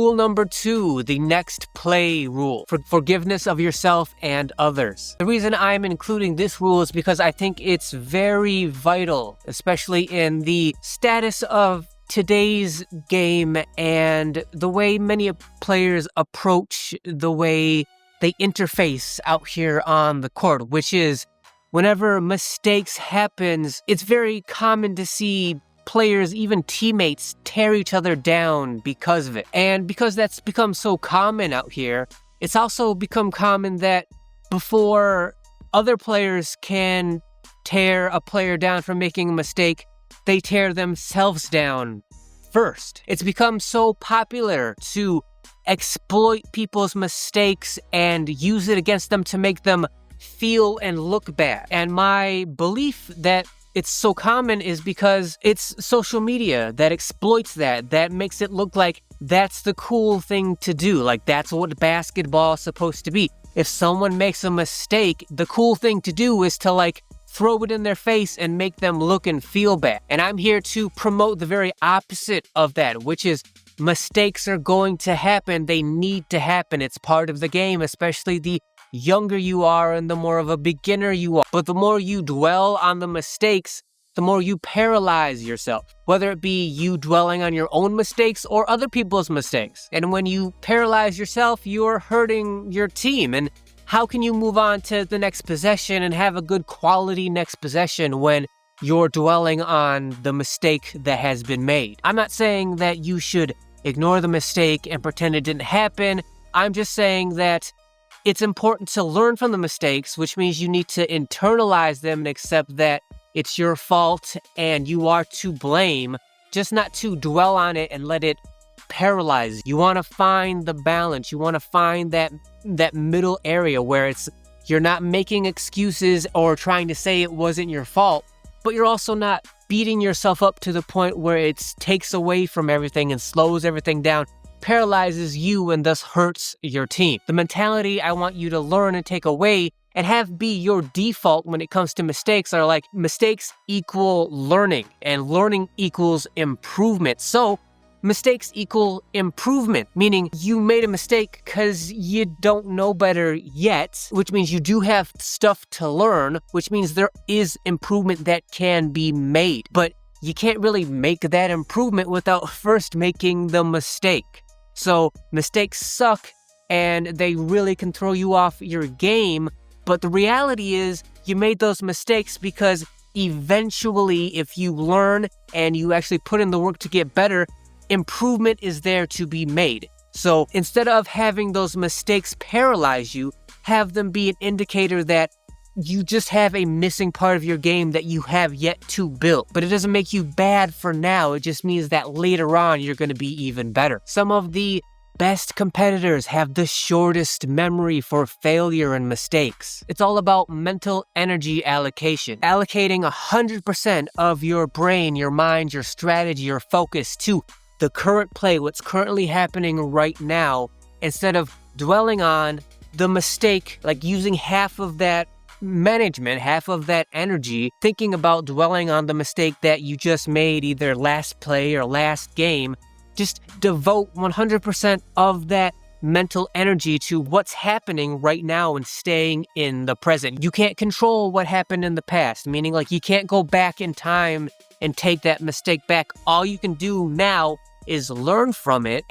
Rule number 2, the next play rule, for forgiveness of yourself and others. The reason I'm including this rule is because I think it's very vital, especially in the status of today's game and the way many players approach the way they interface out here on the court, which is whenever mistakes happens, it's very common to see players, even teammates, tear each other down because of it. And because that's become so common out here, it's also become common that before other players can tear a player down for making a mistake, they tear themselves down first. It's become so popular to exploit people's mistakes and use it against them to make them feel and look bad. And my belief that it's so common is because it's social media that exploits that makes it look like that's the cool thing to do. Like, that's what basketball is supposed to be. If someone makes a mistake, the cool thing to do is to, like, throw it in their face and make them look and feel bad. And I'm here to promote the very opposite of that, which is mistakes are going to happen. They need to happen. It's part of the game, especially the younger you are and the more of a beginner you are. But the more you dwell on the mistakes, the more you paralyze yourself, whether it be you dwelling on your own mistakes or other people's mistakes. And when you paralyze yourself, you're hurting your team. And how can you move on to the next possession and have a good quality next possession when you're dwelling on the mistake that has been made? I'm not saying that you should ignore the mistake and pretend it didn't happen. I'm just saying that it's important to learn from the mistakes, which means you need to internalize them and accept that it's your fault and you are to blame, just not to dwell on it and let it paralyze you. You want to find the balance. You want to find that middle area where you're not making excuses or trying to say it wasn't your fault, but you're also not beating yourself up to the point where it takes away from everything and slows everything down, paralyzes you, and thus hurts your team. The mentality I want you to learn and take away and have be your default when it comes to mistakes are like, mistakes equal learning and learning equals improvement. So mistakes equal improvement, meaning you made a mistake because you don't know better yet, which means you do have stuff to learn, which means there is improvement that can be made. But you can't really make that improvement without first making the mistake. So mistakes suck and they really can throw you off your game. But the reality is you made those mistakes because eventually, if you learn and you actually put in the work to get better, improvement is there to be made. So instead of having those mistakes paralyze you, have them be an indicator that you just have a missing part of your game that you have yet to build. But it doesn't make you bad for now. It just means that later on, you're going to be even better. Some of the best competitors have the shortest memory for failure and mistakes. It's all about mental energy allocation. Allocating 100% of your brain, your mind, your strategy, your focus to the current play, what's currently happening right now, instead of dwelling on the mistake, like using half of that management, half of that energy, thinking about dwelling on the mistake that you just made either last play or last game. Just devote 100% of that mental energy to what's happening right now and staying in the present. You can't control what happened in the past, meaning like you can't go back in time and take that mistake back. All you can do now is learn from it